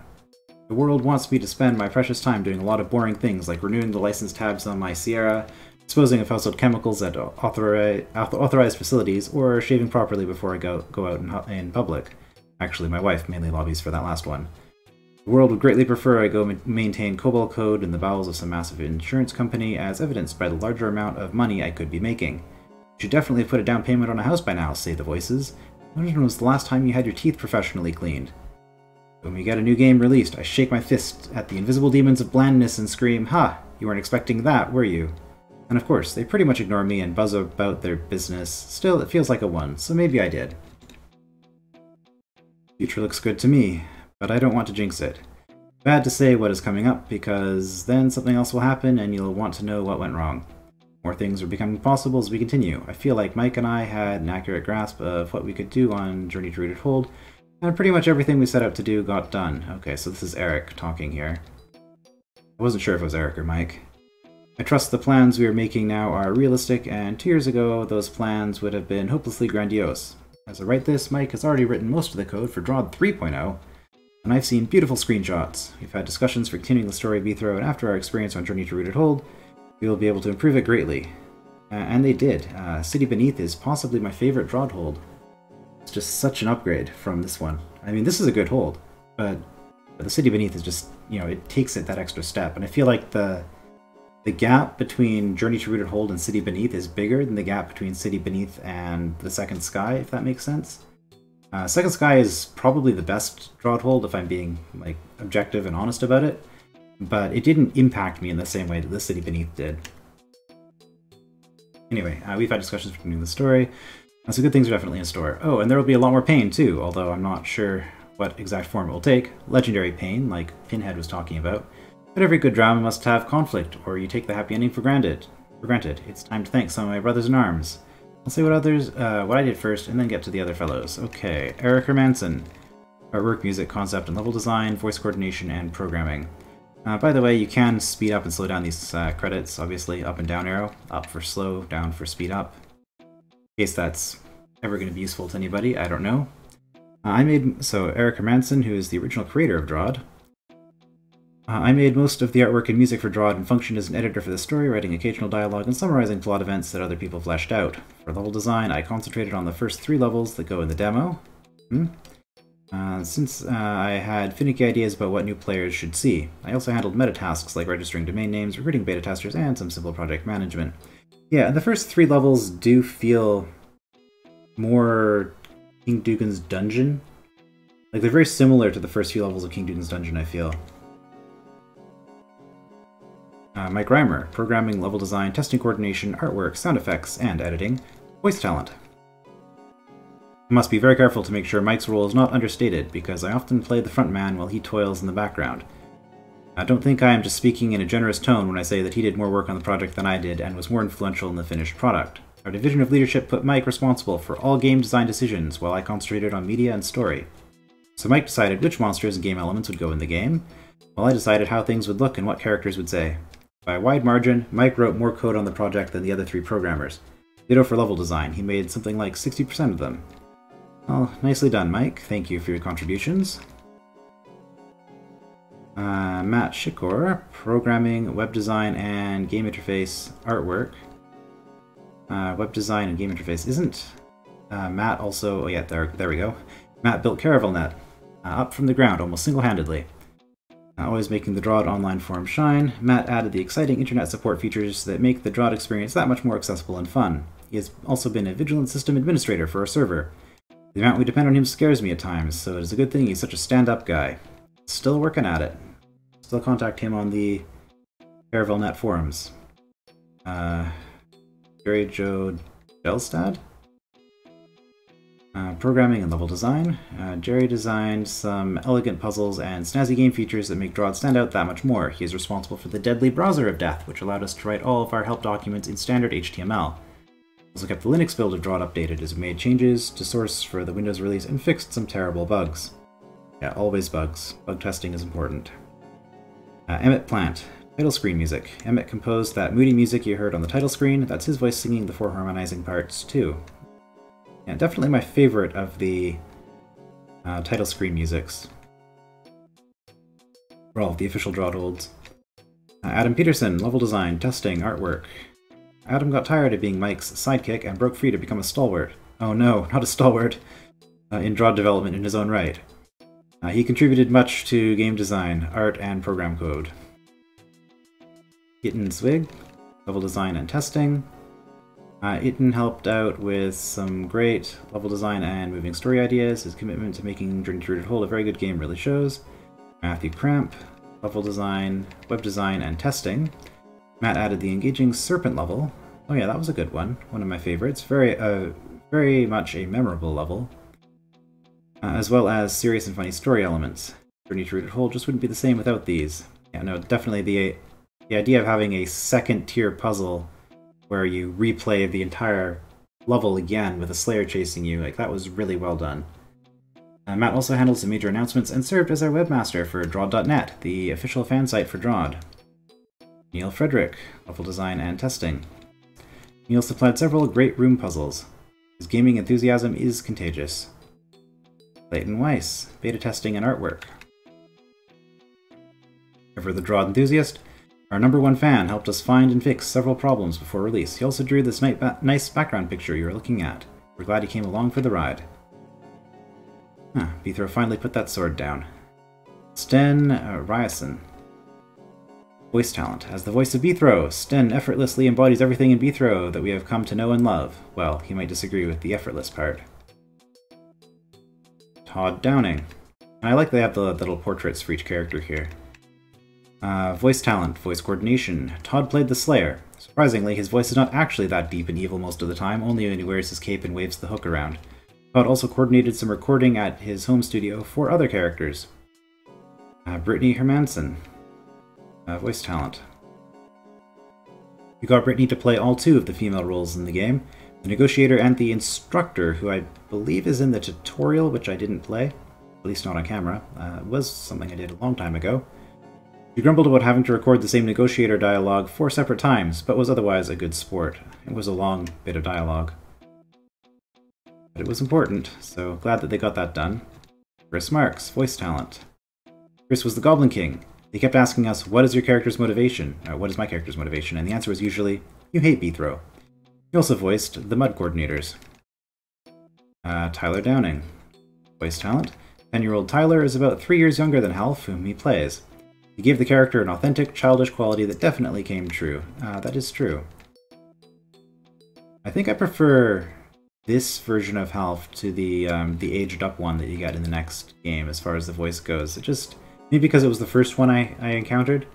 The world wants me to spend my precious time doing a lot of boring things like renewing the license tabs on my Sierra, disposing of household chemicals at authorized facilities, or shaving properly before I go out in public. Actually, my wife mainly lobbies for that last one. The world would greatly prefer I go maintain COBOL code in the bowels of some massive insurance company, as evidenced by the larger amount of money I could be making. You should definitely have put a down payment on a house by now, say the voices. When was the last time you had your teeth professionally cleaned? When we get a new game released, I shake my fist at the invisible demons of blandness and scream, "Ha! You weren't expecting that, were you?" And of course, they pretty much ignore me and buzz about their business. Still, it feels like a 1, so maybe I did. Future looks good to me, but I don't want to jinx it. Bad to say what is coming up, because then something else will happen and you'll want to know what went wrong. More things are becoming possible as we continue. I feel like Mike and I had an accurate grasp of what we could do on Journey to Rooted Hold, and pretty much everything we set out to do got done. Okay, so this is Eric talking here. I wasn't sure if it was Eric or Mike. I trust the plans we are making now are realistic, and 2 years ago those plans would have been hopelessly grandiose. As I write this, Mike has already written most of the code for DROD 3.0, and I've seen beautiful screenshots. We've had discussions for continuing the story of Beethro, and after our experience on Journey to Rooted Hold, we will be able to improve it greatly. And they did. City Beneath is possibly my favorite DROD hold. It's just such an upgrade from this one. I mean, this is a good hold, but the City Beneath is just, it takes it that extra step, and I feel like the gap between Journey to Rooted Hold and City Beneath is bigger than the gap between City Beneath and the Second Sky, if that makes sense. Second Sky is probably the best DROD hold if I'm being objective and honest about it, but it didn't impact me in the same way that the City Beneath did. Anyway, we've had discussions for continuing the story, so good things are definitely in store. Oh, and there will be a lot more pain too, although I'm not sure what exact form it will take. Legendary pain, like Pinhead was talking about. But every good drama must have conflict, or you take the happy ending for granted. It's time to thank some of my brothers in arms. I'll say what I did first, and then get to the other fellows. Okay, Eric Hermanson. Artwork, music, concept, and level design, voice coordination, and programming. By the way, you can speed up and slow down these credits, obviously. Up and down arrow. Up for slow, down for speed up. In case that's ever going to be useful to anybody, I don't know. Eric Hermanson, who is the original creator of DROD. I made most of the artwork and music for DROD and functioned as an editor for the story, writing occasional dialogue and summarizing plot events that other people fleshed out. For level design, I concentrated on the first 3 levels that go in the demo. Since I had finicky ideas about what new players should see. I also handled meta tasks like registering domain names, recruiting beta testers, and some simple project management. Yeah, the first 3 levels do feel more King Dugan's Dungeon. They're very similar to the first few levels of King Dugan's Dungeon, I feel. Mike Reimer, programming, level design, testing coordination, artwork, sound effects, and editing. Voice talent. I must be very careful to make sure Mike's role is not understated, because I often play the front man while he toils in the background. I don't think I am just speaking in a generous tone when I say that he did more work on the project than I did, and was more influential in the finished product. Our division of leadership put Mike responsible for all game design decisions, while I concentrated on media and story. So Mike decided which monsters and game elements would go in the game, while I decided how things would look and what characters would say. By a wide margin, Mike wrote more code on the project than the other 3 programmers. Ditto for level design, he made something like 60% of them. Well, nicely done, Mike. Thank you for your contributions. Matt Shikor, programming, web design, and game interface artwork. Web design and game interface isn't Matt also... Oh yeah, there we go. Matt built CaravelNet, up from the ground almost single-handedly. Always making the DROD online forum shine, Matt added the exciting internet support features that make the DROD experience that much more accessible and fun. He has also been a vigilant system administrator for our server. The amount we depend on him scares me at times, so it is a good thing he's such a stand-up guy. Still working at it. Still contact him on the CaravelNet forums. Jerry Joe Gelstad? Programming and level design. Jerry designed some elegant puzzles and snazzy game features that make DROD stand out that much more. He is responsible for the deadly browser of death, which allowed us to write all of our help documents in standard HTML. Also kept the Linux build of DROD updated as we made changes to source for the Windows release and fixed some terrible bugs. Yeah, always bugs. Bug testing is important. Emmett Plant. Title screen music. Emmett composed that moody music you heard on the title screen. That's his voice singing the 4 harmonizing parts, too. Yeah, definitely my favorite of the title screen musics. For all of the official DROD holds. Adam Peterson. Level design, testing, artwork. Adam got tired of being Mike's sidekick and broke free to become a stalwart. Oh no, not a stalwart. In DROD development in his own right. He contributed much to game design, art, and program code. Itten Zwig, level design and testing. Itten helped out with some great level design and moving story ideas. His commitment to making Journey to Rooted Hold a very good game really shows. Matthew Cramp, level design, web design, and testing. Matt added the engaging serpent level. Oh yeah, that was a good one. One of my favorites. Very much a memorable level. As well as serious and funny story elements. Journey to Rooted Hold just wouldn't be the same without these. Yeah, no, definitely the idea of having a second-tier puzzle where you replay the entire level again with a Slayer chasing you, like, that was really well done. Matt also handled some major announcements and served as our webmaster for DROD.net, the official fan site for DROD. Neil Frederick, level design and testing. Neil supplied several great room puzzles. His gaming enthusiasm is contagious. Clayton Weiss, beta testing and artwork. Ever the DROD enthusiast, our #1 fan helped us find and fix several problems before release. He also drew this nice background picture you are looking at. We're glad he came along for the ride. Beethro finally put that sword down. Sten Ryerson. Voice talent. As the voice of Beethro, Sten effortlessly embodies everything in Beethro that we have come to know and love. Well, he might disagree with the effortless part. Todd Downing. I like they have the little portraits for each character here. Voice talent, voice coordination. Todd played the Slayer. Surprisingly, his voice is not actually that deep and evil most of the time, only when he wears his cape and waves the hook around. Todd also coordinated some recording at his home studio for other characters. Brittany Hermanson. Voice talent. We got Brittany to play all 2 of the female roles in the game, the negotiator and the instructor, who I believe is in the tutorial, which I didn't play, at least not on camera. It was something I did a long time ago. She grumbled about having to record the same negotiator dialogue 4 separate times, but was otherwise a good sport. It was a long bit of dialogue. But it was important, so glad that they got that done. Chris Marks, voice talent. Chris was the Goblin King. They kept asking us, what is your character's motivation? What is my character's motivation? And the answer was usually, you hate Beethro. He also voiced the Mud Coordinators. Tyler Downing. Voice talent. 10-year-old Tyler is about 3 years younger than Half, whom he plays. He gave the character an authentic, childish quality that definitely came true. That is true. I think I prefer this version of Half to the aged-up one that you get in the next game, as far as the voice goes. It just... maybe because it was the first one I encountered,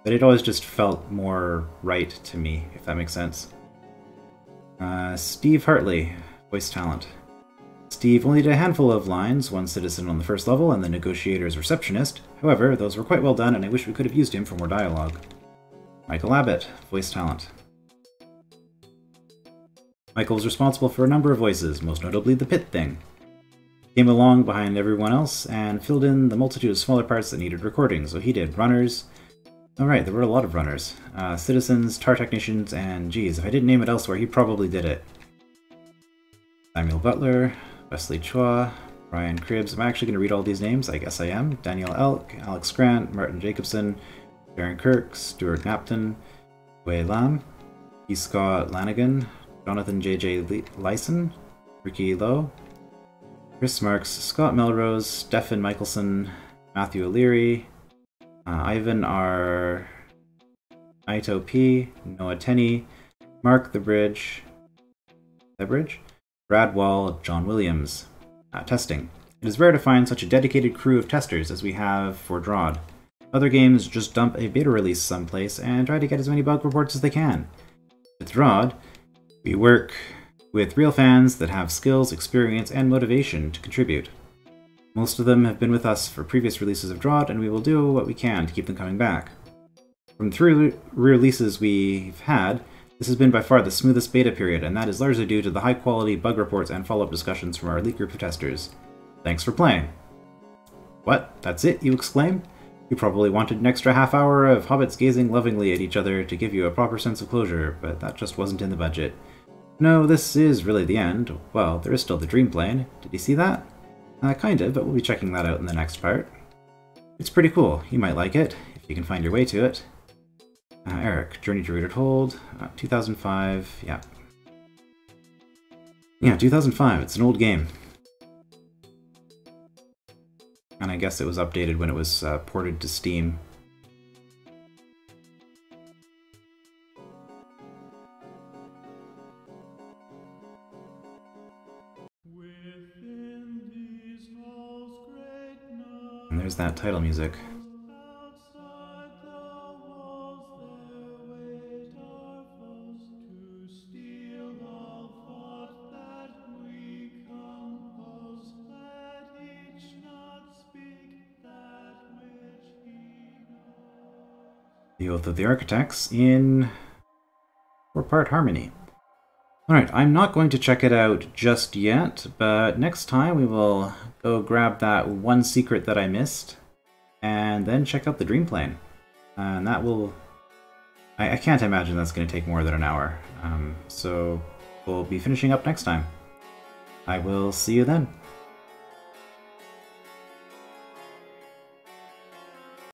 but it always just felt more right to me, if that makes sense. Steve Hartley, voice talent. Steve only did a handful of lines, one citizen on the first level and the negotiator's receptionist. However, those were quite well done, and I wish we could have used him for more dialogue. Michael Abbott, voice talent. Michael was responsible for a number of voices, most notably the Pit Thing. He came along behind everyone else and filled in the multitude of smaller parts that needed recording, so he did runners. Alright, there were a lot of runners. Citizens, tar technicians, and geez, if I didn't name it elsewhere, he probably did it. Samuel Butler, Wesley Chua, Brian Cribbs. Am I actually going to read all these names? I guess I am. Daniel Elk, Alex Grant, Martin Jacobson, Darren Kirk, Stuart Napton, Wei Lam, E. Scott Lanigan, Jonathan J.J. Lyson, Ricky Lowe, Chris Marks, Scott Melrose, Stefan Michelson, Matthew O'Leary, Ivan R. Ito P, Noah Tenney, Mark The Bridge, Brad Wall, John Williams. Testing. It is rare to find such a dedicated crew of testers as we have for DROD. Other games just dump a beta release someplace and try to get as many bug reports as they can. With DROD, we work with real fans that have skills, experience, and motivation to contribute. Most of them have been with us for previous releases of DROD, and we will do what we can to keep them coming back. From the 3 releases we've had, this has been by far the smoothest beta period, and that is largely due to the high-quality bug reports and follow-up discussions from our elite group of testers. Thanks for playing. What? That's it, you exclaim? You probably wanted an extra half hour of hobbits gazing lovingly at each other to give you a proper sense of closure, but that just wasn't in the budget. No, this is really the end. Well, there is still the Dreamplane. Did you see that? Kind of, but we'll be checking that out in the next part. It's pretty cool. You might like it, if you can find your way to it. Eric, Journey to Rooted Hold, 2005, yeah. Yeah, 2005, it's an old game. And I guess it was updated when it was ported to Steam. And there's that title music. The Oath of the Architects in 4-part harmony. Alright, I'm not going to check it out just yet, but next time we will go grab that one secret that I missed, and then check out the Dreamplane. And that will... I can't imagine that's going to take more than an hour. So we'll be finishing up next time. I will see you then.